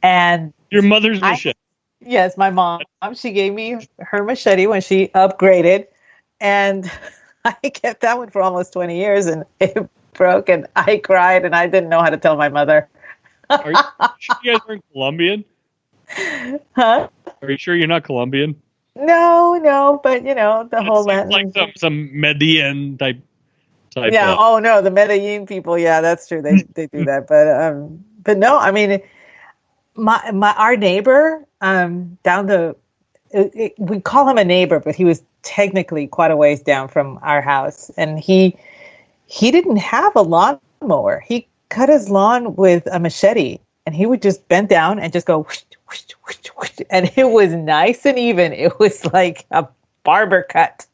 And your mother's machete? Yes, my mom. She gave me her machete when she upgraded, and I kept that one for almost 20 years, and it broke, and I cried, and I didn't know how to tell my mother. Are you sure you guys aren't Colombian? Huh? Are you sure you're not Colombian? No, but the whole Latin. Like some Medellin type. Yeah. Oh no, the Medellin people. Yeah, that's true. They do that, but no. I mean, our neighbor we call him a neighbor, but he was technically quite a ways down from our house, and he didn't have a lawnmower. He cut his lawn with a machete, and he would just bend down and just go whoosh, whoosh, whoosh, whoosh, and it was nice and even. It was like a barber cut.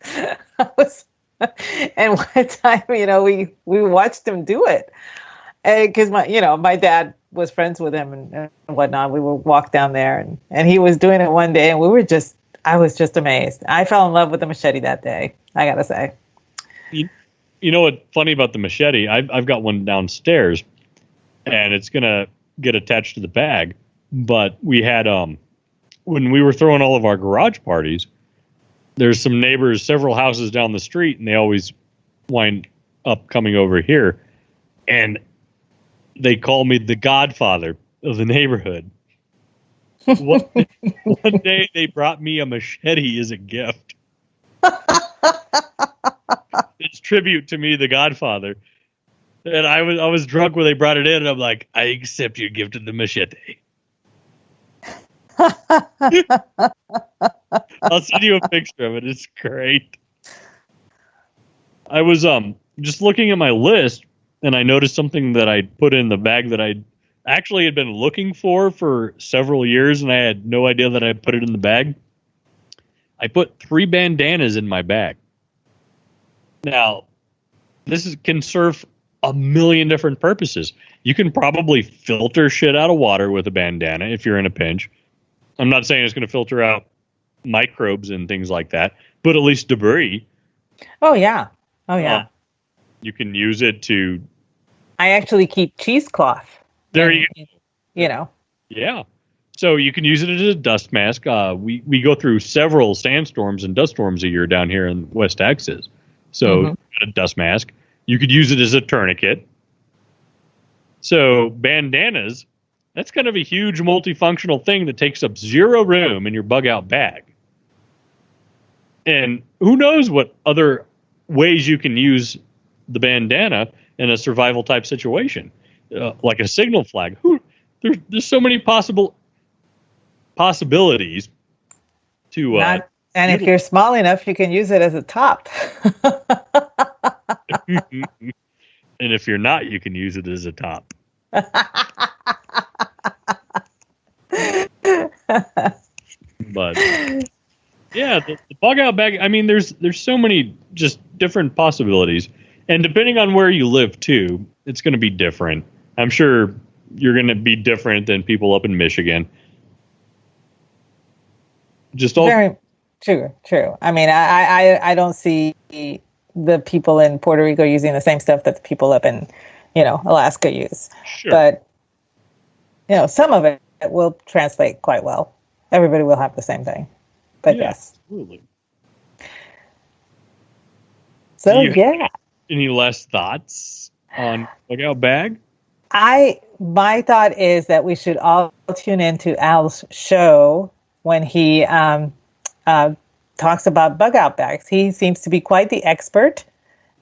And one time, we watched him do it, because my dad was friends with him and whatnot. We would walk down there, and he was doing it one day, and I was just amazed. I fell in love with the machete that day, I gotta say. You know what's funny about the machete? I've got one downstairs, and it's gonna get attached to the bag. But we had when we were throwing all of our garage parties, there's some neighbors several houses down the street, and they always wind up coming over here, and they call me the godfather of the neighborhood. One day they brought me a machete as a gift. It's tribute to me, the godfather. And I was drunk when they brought it in, and I'm like, I accept your gift of the machete. I'll send you a picture of it. It's great. I was just looking at my list, and I noticed something that I put in the bag that I actually had been looking for several years, and I had no idea that I put it in the bag. I put 3 bandanas in my bag. Now, can serve a million different purposes. You can probably filter shit out of water with a bandana if you're in a pinch. I'm not saying it's going to filter out microbes and things like that, but at least debris. Oh, yeah. Oh, yeah. You can use it to... I actually keep cheesecloth. There you go. Yeah. So you can use it as a dust mask. We go through several sandstorms and dust storms a year down here in West Texas. So a dust mask. You could use it as a tourniquet. So bandanas, that's kind of a huge multifunctional thing that takes up zero room in your bug out bag. And who knows what other ways you can use the bandana in a survival type situation, like a signal flag. There's so many possibilities to. And if you're small enough, you can use it as a top. And if you're not, you can use it as a top. But yeah, the bug out bag. I mean, there's so many just different possibilities, and depending on where you live too, it's going to be different. I'm sure you're going to be different than people up in Michigan. Very true. I mean, I don't see the people in Puerto Rico using the same stuff that the people up in, Alaska use. Sure. But, some of it will translate quite well. Everybody will have the same thing. But yes. Absolutely. So, yeah. Any last thoughts on Bug Out Bag? My thought is that we should all tune into Al's show when he talks about bug out bags. He seems to be quite the expert.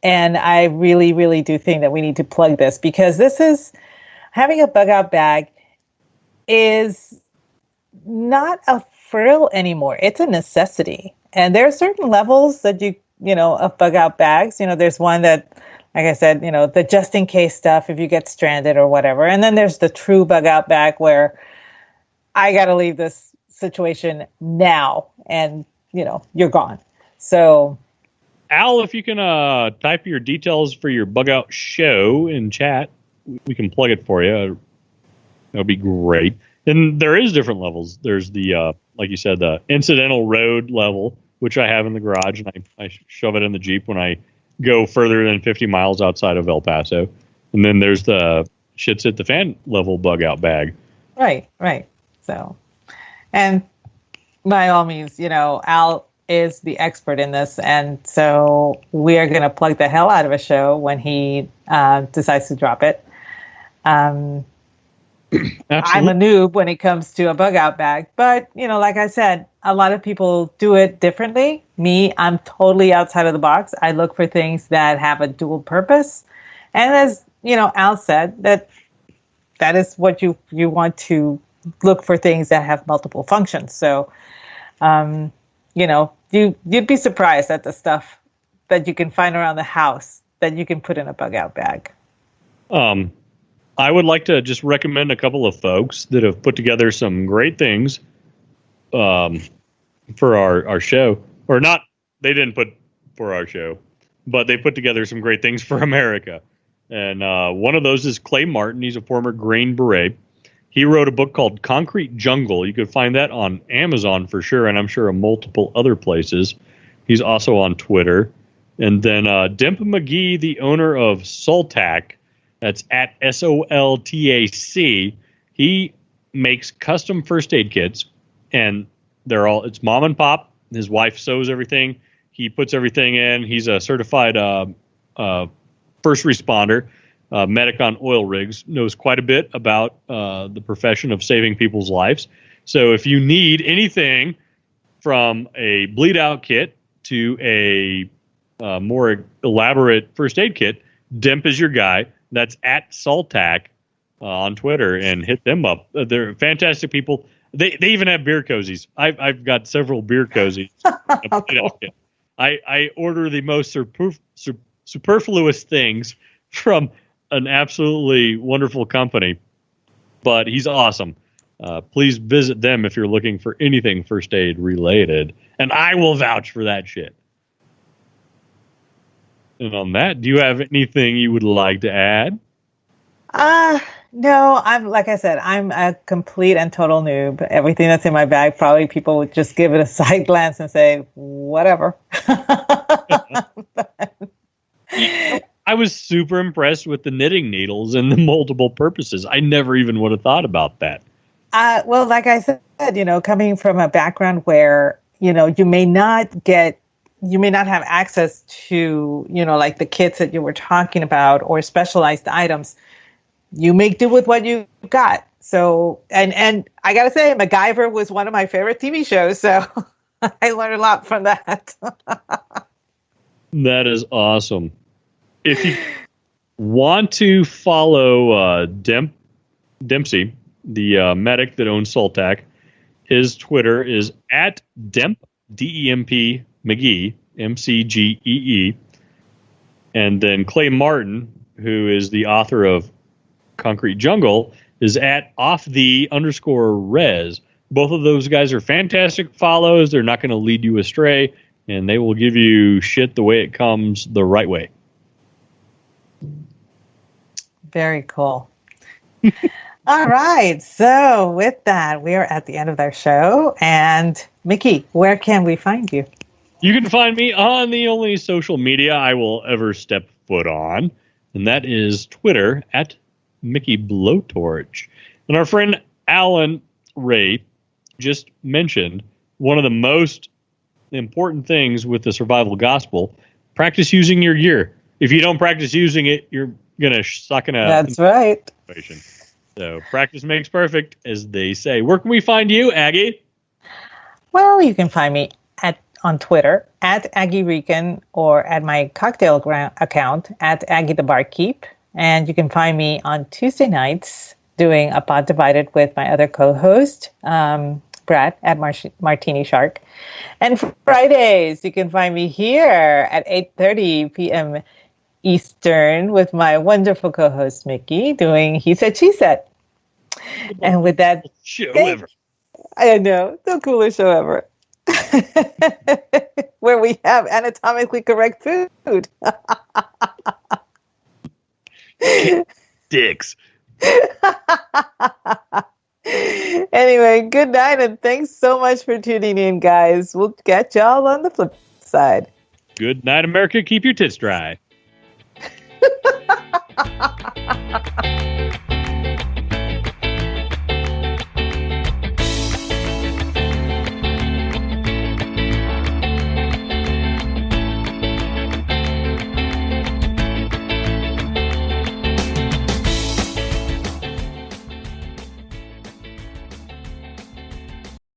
And I really, really do think that we need to plug this, because having a bug out bag is not a frill anymore. It's a necessity. And there are certain levels that of bug out bags. There's one that, like I said, the just in case stuff if you get stranded or whatever. And then there's the true bug out bag where I got to leave this situation now and, you're gone. So, Al, if you can type your details for your bug out show in chat, we can plug it for you. That would be great. And there is different levels. There's the, like you said, the incidental road level, which I have in the garage, and I shove it in the Jeep when I go further than 50 miles outside of El Paso. And then there's the shits hit the fan level bug out bag. Right. So, and by all means, Al is the expert in this. And so we are going to plug the hell out of a show when he decides to drop it. I'm a noob when it comes to a bug out bag, but like I said, a lot of people do it differently. Me, I'm totally outside of the box. I look for things that have a dual purpose. And as Al said, that is what you want to look for, things that have multiple functions. So, you'd be surprised at the stuff that you can find around the house that you can put in a bug out bag. I would like to just recommend a couple of folks that have put together some great things for our show. Or not, they didn't put for our show, but they put together some great things for America. And one of those is Clay Martin. He's a former Green Beret. He wrote a book called Concrete Jungle. You could find that on Amazon for sure, and I'm sure in multiple other places. He's also on Twitter. And then Demp McGee, the owner of Soltac, that's at SOLTAC. He makes custom first aid kits, and it's mom and pop. His wife sews everything. He puts everything in. He's a certified first responder, medic on oil rigs, knows quite a bit about the profession of saving people's lives. So if you need anything from a bleed out kit to a more elaborate first aid kit, Demp is your guy. That's at Soltac on Twitter, and hit them up. They're fantastic people. They even have beer cozies. I've got several beer cozies. I order the most superfluous things from an absolutely wonderful company, but he's awesome. Please visit them if you're looking for anything first aid related, and I will vouch for that shit. And on that, do you have anything you would like to add? No, like I said, I'm a complete and total noob. Everything that's in my bag, probably people would just give it a side glance and say, whatever. I was super impressed with the knitting needles and the multiple purposes. I never even would have thought about that. Well, like I said, coming from a background where, you may not have access to, like the kits that you were talking about or specialized items. You make do with what you got. So, and I got to say, MacGyver was one of my favorite TV shows. So I learned a lot from that. That is awesome. If you want to follow Dempsey, the medic that owns Soltac, his Twitter is at Demp, D-E-M-P, McGee, M-C-G-E-E. And then Clay Martin, who is the author of Concrete Jungle, is at @off_res. Both of those guys are fantastic follows. They're not going to lead you astray, and they will give you shit the way it comes, the right way. Very cool. All right. So with that, we are at the end of our show. And Mickey, where can we find you? You can find me on the only social media I will ever step foot on, and that is Twitter at Mickey Blowtorch. And our friend Alan Ray just mentioned one of the most important things with the survival gospel: practice using your gear. If you don't practice using it, you're gonna suck in a That's right. Situation. So practice makes perfect, as they say. Where can we find you, Aggie? Well, you can find me on Twitter at Aggie Rican, or at my cocktail account at Aggie the Barkeep. And you can find me on Tuesday nights doing A Pod Divided with my other co-host, Brad, at Martini Shark. And Fridays, you can find me here at 8:30 p.m. Eastern with my wonderful co-host, Mickey, doing He Said, She Said. And with that... Show ever. I know, the coolest show ever. Where we have anatomically correct food. Dicks. Anyway, good night, and thanks so much for tuning in, guys. We'll catch y'all on the flip side. Good night, America. Keep your tits dry.